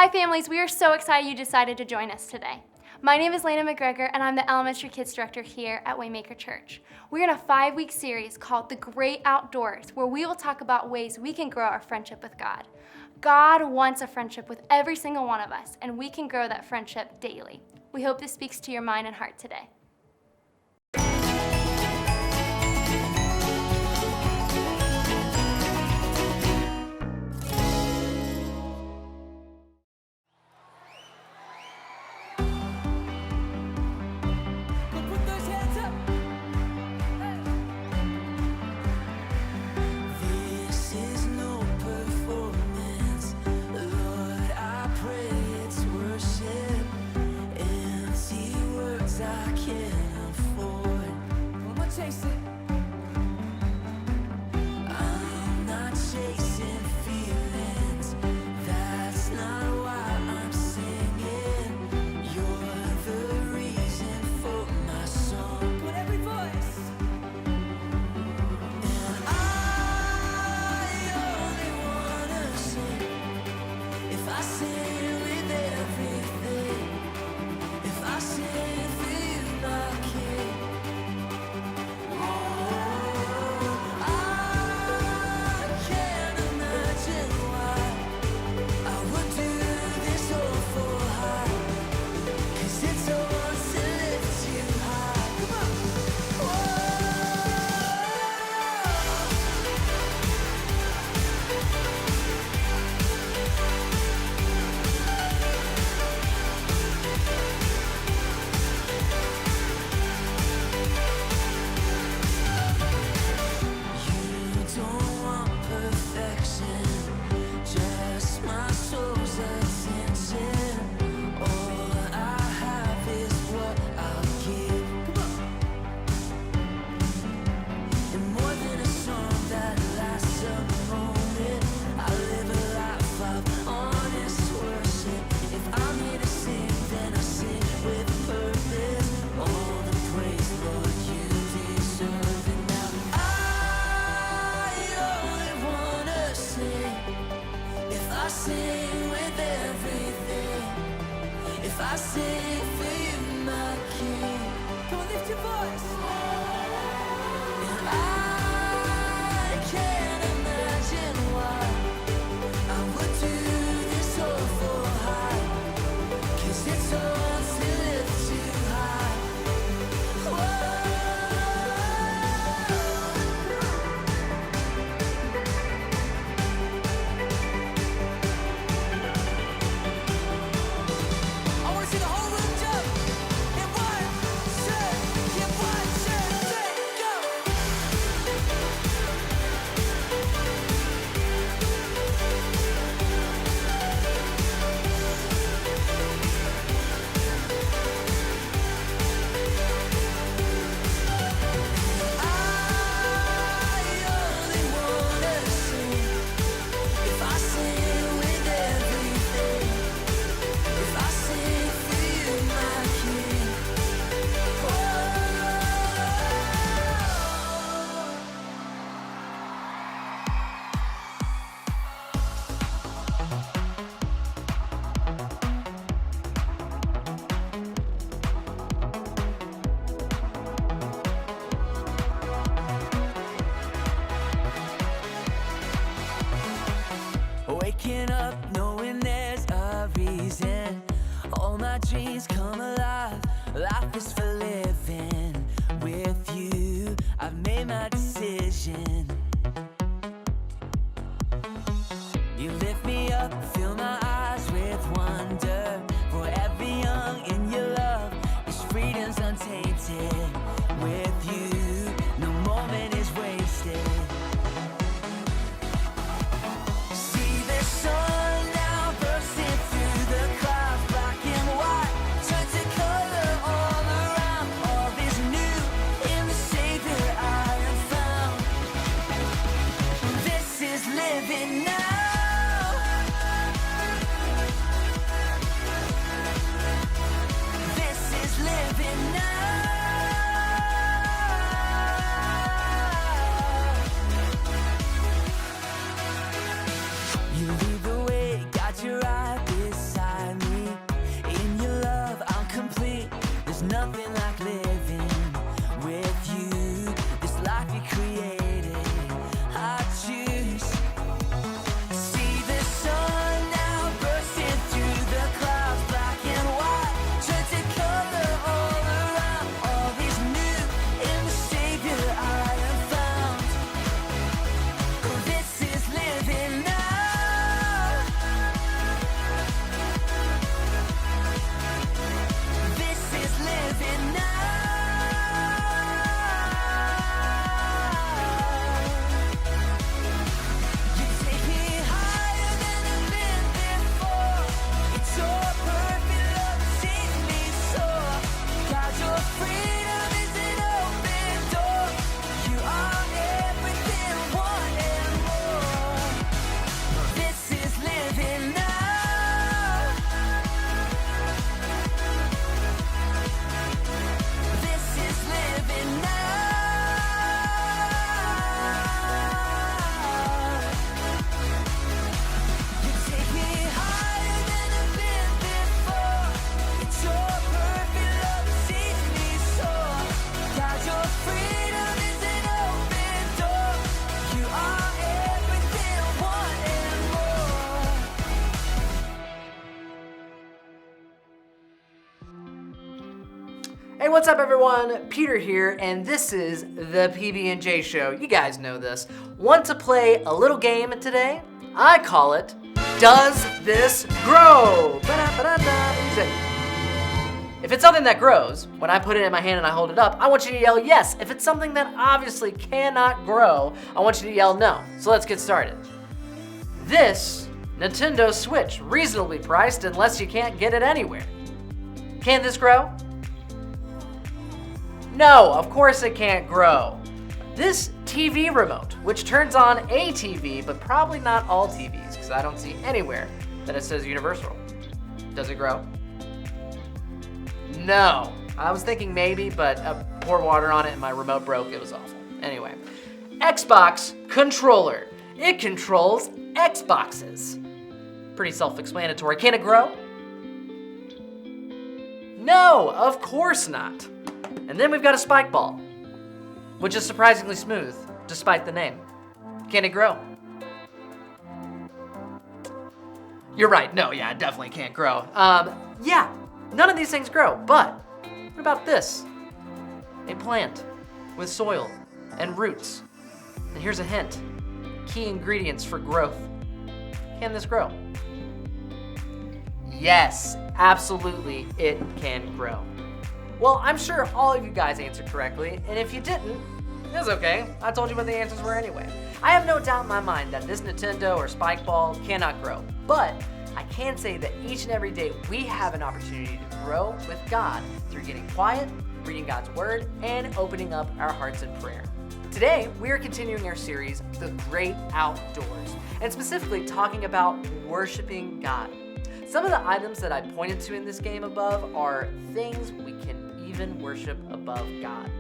Hi families, we are so excited you decided to join us today. My name is Lana McGregor and I'm the Elementary Kids Director here at Waymaker.Church. We're in a 5-week series called The Great Outdoors, where we will talk about ways we can grow our friendship with God. God wants a friendship with every single one of us, and we can grow that friendship daily. We hope this speaks to your mind and heart today. I sing for you, my King. Come on, lift your voice. And I can't imagine why I would do this all for high, 'cause it's all to lift you high. Waking up knowing there's a reason. All my dreams come alive. Life is for living. With you, I've made my decision. You lift me up, fill my eyes with wonder. Forever young in your love, this freedom's untainted. With you, no moment is wasted. Hey, what's up everyone? Peter here, and this is the PB&J Show. You guys know this. Want to play a little game today? I call it, Does This Grow? Ba-da-ba-da-da. Music. If it's something that grows, when I put it in my hand and I hold it up, I want you to yell yes. If it's something that obviously cannot grow, I want you to yell no. So let's get started. This Nintendo Switch, reasonably priced unless you can't get it anywhere. Can this grow? No, of course it can't grow. This TV remote, which turns on a TV, but probably not all TVs, because I don't see anywhere that it says universal. Does it grow? No. I was thinking maybe, but I poured water on it and my remote broke. It was awful. Anyway, Xbox controller. It controls Xboxes. Pretty self-explanatory. Can it grow? No, of course not. And then we've got a spike ball, which is surprisingly smooth, despite the name. Can it grow? You're right, no, yeah, it definitely can't grow. Yeah, none of these things grow, but what about this? A plant with soil and roots. And here's a hint, key ingredients for growth. Can this grow? Yes, absolutely, it can grow. Well, I'm sure all of you guys answered correctly, and if you didn't, it's okay. I told you what the answers were anyway. I have no doubt in my mind that this Nintendo or spike ball cannot grow, but I can say that each and every day we have an opportunity to grow with God through getting quiet, reading God's Word, and opening up our hearts in prayer. Today, we are continuing our series, The Great Outdoors, and specifically talking about worshiping God. Some of the items that I pointed to in this game above are things we can even worship above God.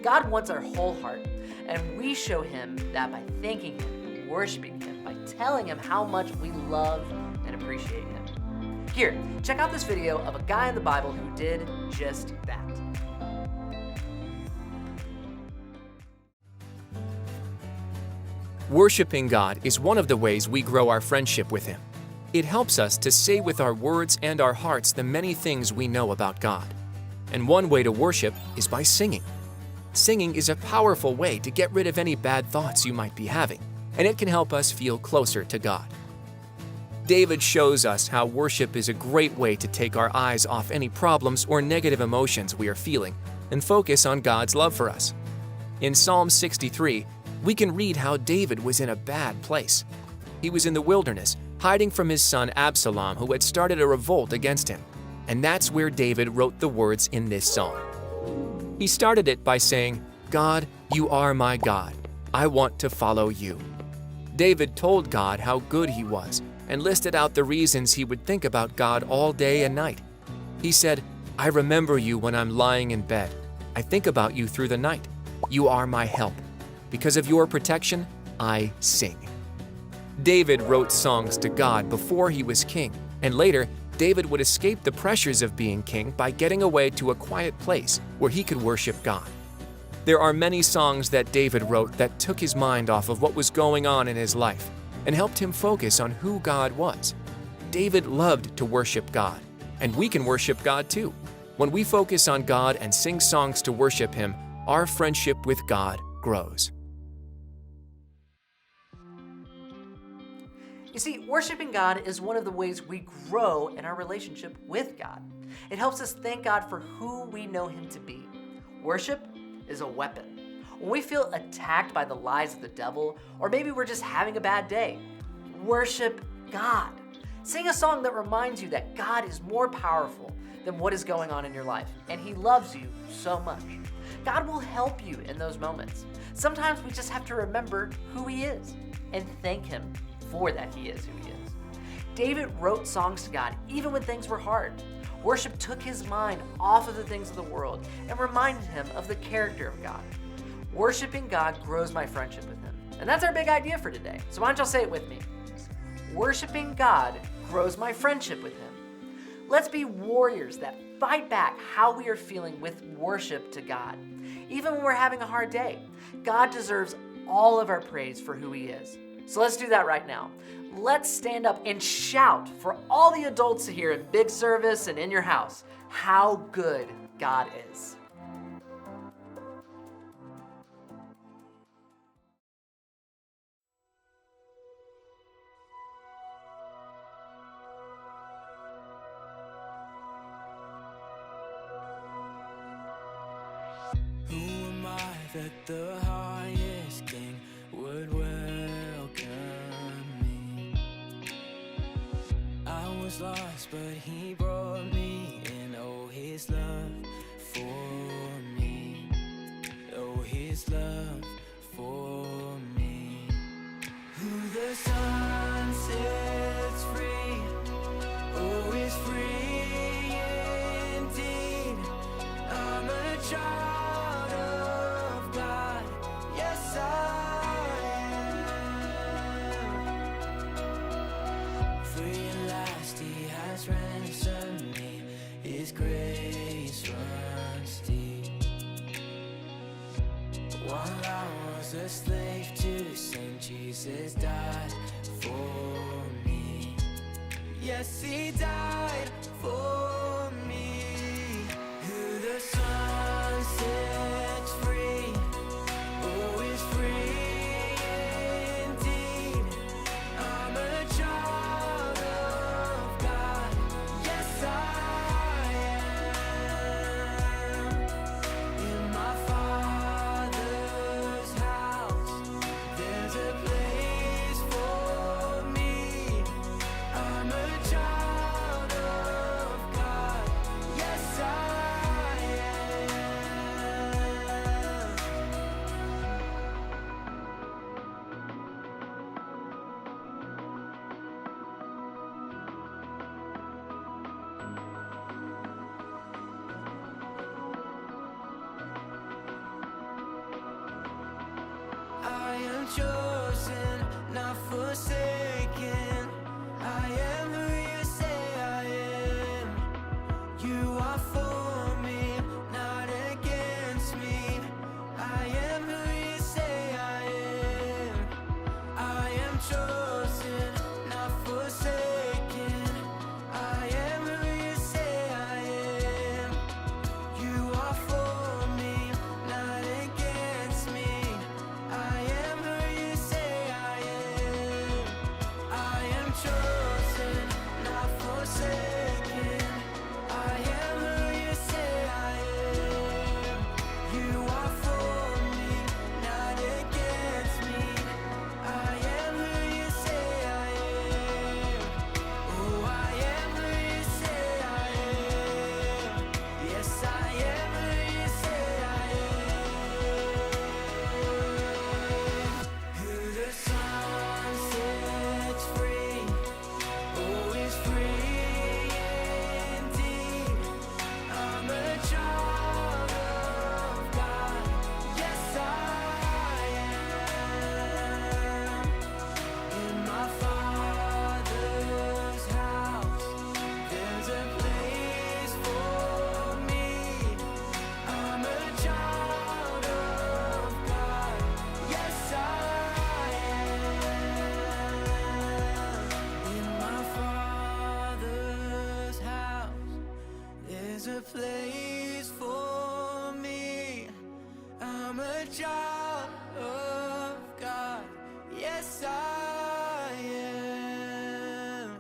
God wants our whole heart, and we show him that by thanking him and worshiping him, by telling him how much we love and appreciate him. Here, check out this video of a guy in the Bible who did just that. Worshiping God is one of the ways we grow our friendship with him. It helps us to say with our words and our hearts the many things we know about God. And one way to worship is by singing. Singing is a powerful way to get rid of any bad thoughts you might be having, and it can help us feel closer to God. David shows us how worship is a great way to take our eyes off any problems or negative emotions we are feeling and focus on God's love for us. In Psalm 63, we can read how David was in a bad place. He was in the wilderness, hiding from his son Absalom, who had started a revolt against him. And that's where David wrote the words in this song. He started it by saying, "God, you are my God. I want to follow you." David told God how good he was and listed out the reasons he would think about God all day and night. He said, "I remember you when I'm lying in bed. I think about you through the night. You are my help. Because of your protection, I sing." David wrote songs to God before he was king, and later, David would escape the pressures of being king by getting away to a quiet place where he could worship God. There are many songs that David wrote that took his mind off of what was going on in his life and helped him focus on who God was. David loved to worship God, and we can worship God too. When we focus on God and sing songs to worship him, our friendship with God grows. You see, worshiping God is one of the ways we grow in our relationship with God. It helps us thank God for who we know him to be. Worship is a weapon. When we feel attacked by the lies of the devil, or maybe we're just having a bad day, worship God. Sing a song that reminds you that God is more powerful than what is going on in your life, and he loves you so much. God will help you in those moments. Sometimes we just have to remember who he is and thank him for that he is who he is. David wrote songs to God even when things were hard. Worship took his mind off of the things of the world and reminded him of the character of God. Worshiping God grows my friendship with him. And that's our big idea for today. So why don't y'all say it with me? Worshiping God grows my friendship with him. Let's be warriors that fight back how we are feeling with worship to God. Even when we're having a hard day, God deserves all of our praise for who he is. So let's do that right now. Let's stand up and shout for all the adults here in big service and in your house. How good God is. Who am I that the highest king would welcome me? I was lost, but he brought me in. Oh, his love for me. Oh, his love for me. Who the sun sets free, oh, is free indeed. I'm a child of God, yes I am. Free at last, he has ransomed me. His grace runs deep. While I was a slave to sin, Jesus died for me. Yes, he died for me. Who the sun sets free, oh, is free indeed. I'm a child of God, yes I am. In my Father's house, there's a place for me. I'm a child of God, yes I am. I am chosen, not forsaken. I am who you say I am. You are for me, not against me. I am who you say I am. I am chosen, not forsaken. I am who you say I am. You are for me, not against me. I am who you say I am. I am chosen, not forsaken. I am who you say I am. You are for me, not against me. I am who you say I am. Oh, I am who you say I am. Yes, I am who you say I am. Who the sun sets free, oh, is free indeed. I'm a child of God, yes I am. In my Father's house, there's a place for me. I'm a child of God, yes I am. In my Father's house, there's a place for me. I'm a child of God, yes I am.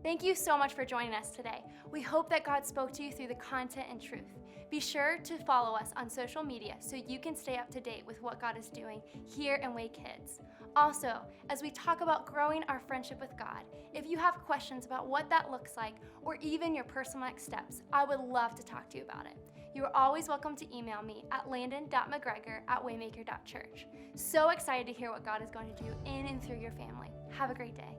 Thank you so much for joining us today. We hope that God spoke to you through the content and truth. Be sure to follow us on social media so you can stay up to date with what God is doing here in WayKids. Also, as we talk about growing our friendship with God, if you have questions about what that looks like or even your personal next steps, I would love to talk to you about it. You are always welcome to email me at landon.mcgregor@Waymaker.Church. So excited to hear what God is going to do in and through your family. Have a great day.